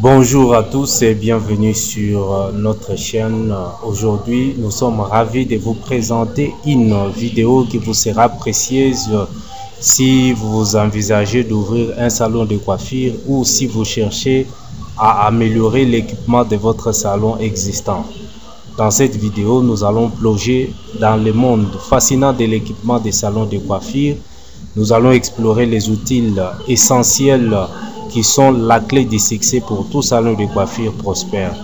Bonjour à tous et bienvenue sur notre chaîne. Aujourd'hui, nous sommes ravis de vous présenter une vidéo qui vous sera précieuse si vous envisagez d'ouvrir un salon de coiffure ou si vous cherchez à améliorer l'équipement de votre salon existant. Dans cette vidéo, nous allons plonger dans le monde fascinant de l'équipement des salons de coiffure. Nous allons explorer les outils essentiels qui sont la clé du succès pour tout salon de coiffure prospère.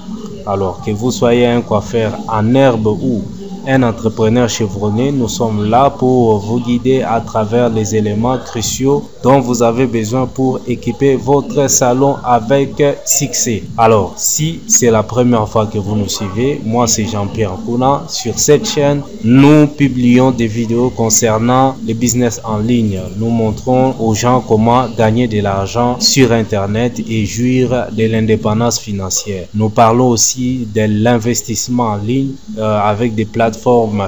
Alors que vous soyez un coiffeur en herbe ou un entrepreneur chevronné, nous sommes là pour vous guider à travers les éléments cruciaux dont vous avez besoin pour équiper votre salon avec succès. Alors, si c'est la première fois que vous nous suivez, moi c'est Jean-Pierre Kouna. Sur cette chaîne, nous publions des vidéos concernant les business en ligne. Nous montrons aux gens comment gagner de l'argent sur Internet et jouir de l'indépendance financière. Nous parlons aussi de l'investissement en ligne avec des plateformes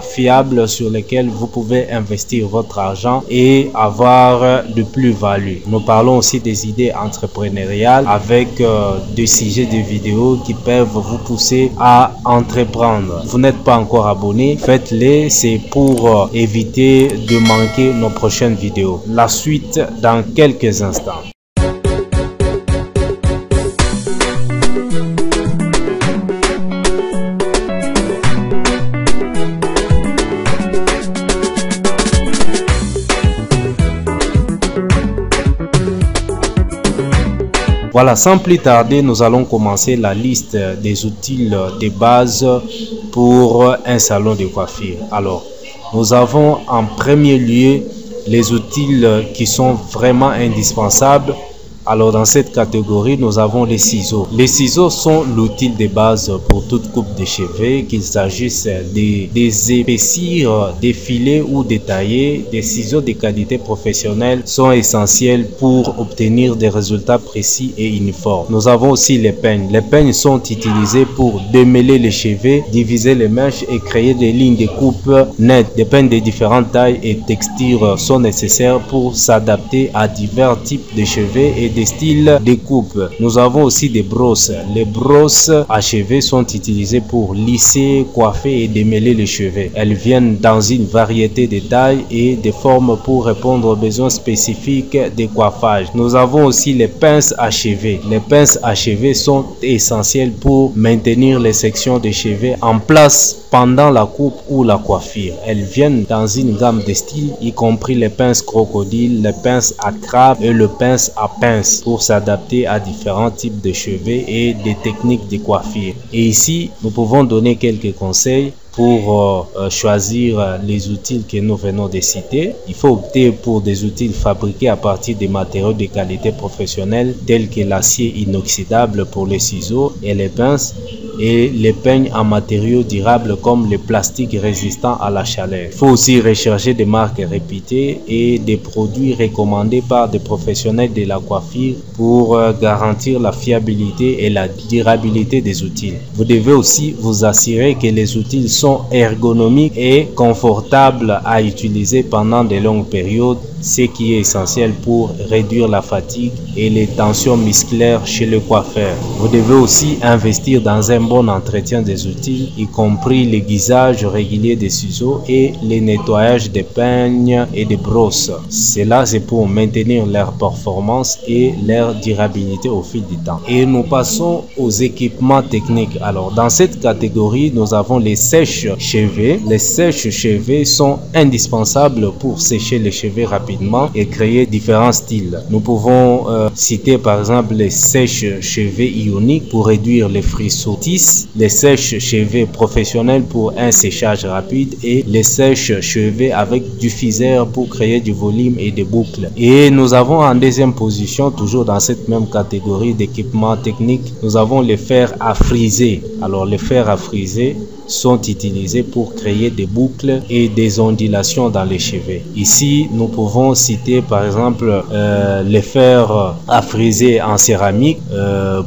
fiables sur lesquelles vous pouvez investir votre argent et avoir de plus-value. Nous parlons aussi des idées entrepreneuriales avec des sujets de vidéos qui peuvent vous pousser à entreprendre. Vous n'êtes pas encore abonné, faites-le, c'est pour éviter de manquer nos prochaines vidéos. La suite dans quelques instants. Voilà, sans plus tarder, nous allons commencer la liste des outils de base pour un salon de coiffure. Alors, nous avons en premier lieu les outils qui sont vraiment indispensables. Alors, dans cette catégorie, nous avons les ciseaux. Les ciseaux sont l'outil de base pour toute coupe de cheveux, qu'il s'agisse des épaissir, des filets ou des tailler. Des ciseaux de qualité professionnelle sont essentiels pour obtenir des résultats précis et uniformes. Nous avons aussi les peignes. Les peignes sont utilisés pour démêler les cheveux, diviser les mèches et créer des lignes de coupe nettes. Des peignes de différentes tailles et textures sont nécessaires pour s'adapter à divers types de cheveux et des styles de coupe. Nous avons aussi des brosses. Les brosses à cheveux sont utilisées pour lisser, coiffer et démêler les cheveux. Elles viennent dans une variété de tailles et de formes pour répondre aux besoins spécifiques de coiffage. Nous avons aussi les pinces à cheveux. Les pinces à cheveux sont essentielles pour maintenir les sections de cheveux en place pendant la coupe ou la coiffure. Elles viennent dans une gamme de styles, y compris les pinces crocodile, les pinces à crabe et le pince à pince, pour s'adapter à différents types de cheveux et des techniques de coiffure. Et ici, nous pouvons donner quelques conseils pour choisir les outils que nous venons de citer. Il faut opter pour des outils fabriqués à partir des matériaux de qualité professionnelle tels que l'acier inoxydable pour les ciseaux et les pinces et les peignes en matériaux durables comme les plastiques résistants à la chaleur. Il faut aussi rechercher des marques réputées et des produits recommandés par des professionnels de la coiffure pour garantir la fiabilité et la durabilité des outils. Vous devez aussi vous assurer que les outils sont ergonomiques et confortables à utiliser pendant de longues périodes, ce qui est essentiel pour réduire la fatigue et les tensions musculaires chez le coiffeur. Vous devez aussi investir dans un bon entretien des outils, y compris l'aiguisage régulier des ciseaux et le nettoyage des peignes et des brosses. Cela, c'est pour maintenir leur performance et leur durabilité au fil du temps. Et nous passons aux équipements techniques. Alors, dans cette catégorie, nous avons les sèche-cheveux. Les sèche-cheveux sont indispensables pour sécher les cheveux rapidement et créer différents styles. Nous pouvons citer par exemple les sèche-cheveux ioniques pour réduire les frisottis, les sèche-cheveux professionnels pour un séchage rapide et les sèche-cheveux avec diffuseur pour créer du volume et des boucles. Et nous avons en deuxième position, toujours dans cette même catégorie d'équipements techniques, nous avons les fers à friser. Alors les fers à friser sont utilisés pour créer des boucles et des ondulations dans les cheveux. Ici, nous pouvons citer par exemple les fers à friser en céramique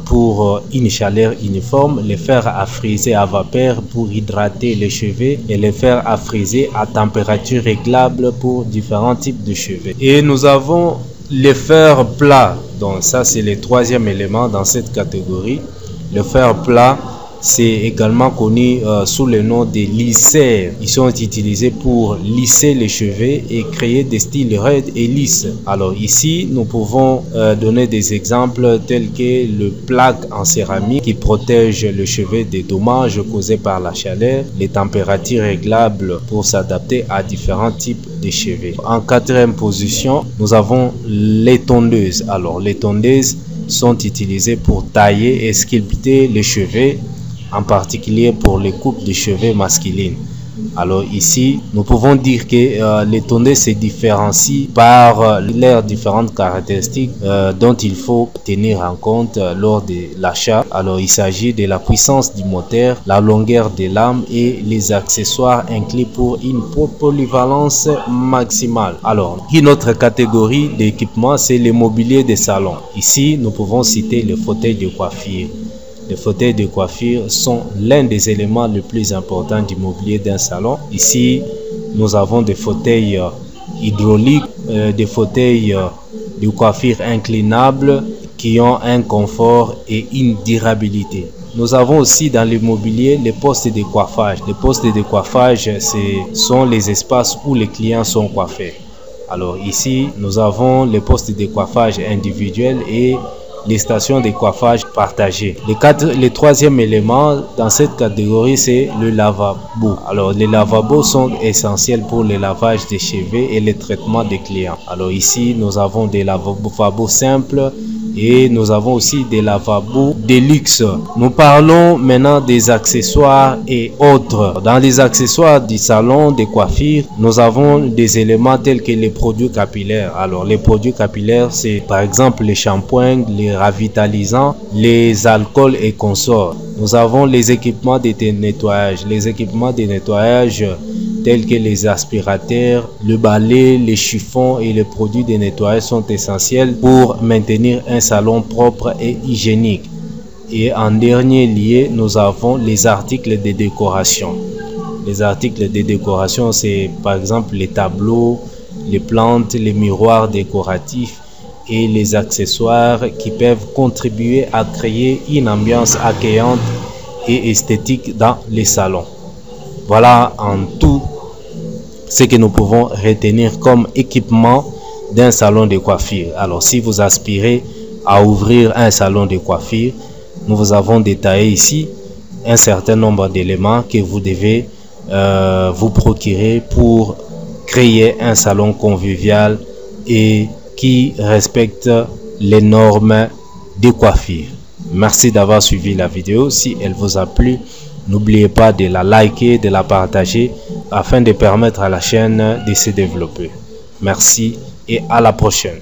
pour une chaleur uniforme, les fers à friser à vapeur pour hydrater les cheveux et les fers à friser à température réglable pour différents types de cheveux. Et nous avons Les fers plats, donc ça c'est le troisième élément dans cette catégorie. Le fer plat, c'est également connu sous le nom de lisseurs. Ils sont utilisés pour lisser les cheveux et créer des styles raides et lisses. Alors ici, nous pouvons donner des exemples tels que le plaque en céramique qui protège le cheveu des dommages causés par la chaleur, les températures réglables pour s'adapter à différents types de cheveux. En quatrième position, nous avons les tondeuses. Alors les tondeuses sont utilisées pour tailler et sculpter les cheveux, en particulier pour les coupes de cheveux masculines. Alors ici, nous pouvons dire que les tondeuses se différencient par leurs différentes caractéristiques dont il faut tenir en compte lors de l'achat. Alors il s'agit de la puissance du moteur, la longueur des lames et les accessoires inclus pour une polyvalence maximale. Alors, une autre catégorie d'équipement, c'est le mobilier de salon. Ici, nous pouvons citer le fauteuil de coiffure. Les fauteuils de coiffure sont l'un des éléments les plus importants du mobilier d'un salon. Ici, nous avons des fauteuils hydrauliques, des fauteuils de coiffure inclinables qui ont un confort et une durabilité. Nous avons aussi dans le mobilier les postes de coiffage. Les postes de coiffage, ce sont les espaces où les clients sont coiffés. Alors ici, nous avons les postes de coiffage individuels et les stations de coiffage partagées. Le troisième élément dans cette catégorie, c'est le lavabo. Alors les lavabos sont essentiels pour le lavage des cheveux et le traitement des clients. Alors ici, nous avons des lavabos simples et nous avons aussi des lavabos de luxe. Nous parlons maintenant des accessoires et autres. Dans les accessoires du salon de coiffure, nous avons des éléments tels que les produits capillaires. Alors les produits capillaires, c'est par exemple les shampoings, les ravitalisants, les alcools et consorts. Nous avons les équipements de nettoyage. Les équipements de nettoyage tels que les aspirateurs, le balai, les chiffons et les produits de nettoyage sont essentiels pour maintenir un salon propre et hygiénique. Et en dernier lieu, nous avons les articles de décoration. Les articles de décoration, c'est par exemple les tableaux, les plantes, les miroirs décoratifs et les accessoires qui peuvent contribuer à créer une ambiance accueillante et esthétique dans les salons. Voilà en tout ce que nous pouvons retenir comme équipement d'un salon de coiffure. Alors si vous aspirez à ouvrir un salon de coiffure, nous vous avons détaillé ici un certain nombre d'éléments que vous devez vous procurer pour créer un salon convivial et qui respecte les normes de coiffure. Merci d'avoir suivi la vidéo. Si elle vous a plu, n'oubliez pas de la liker, de la partager afin de permettre à la chaîne de se développer. Merci et à la prochaine.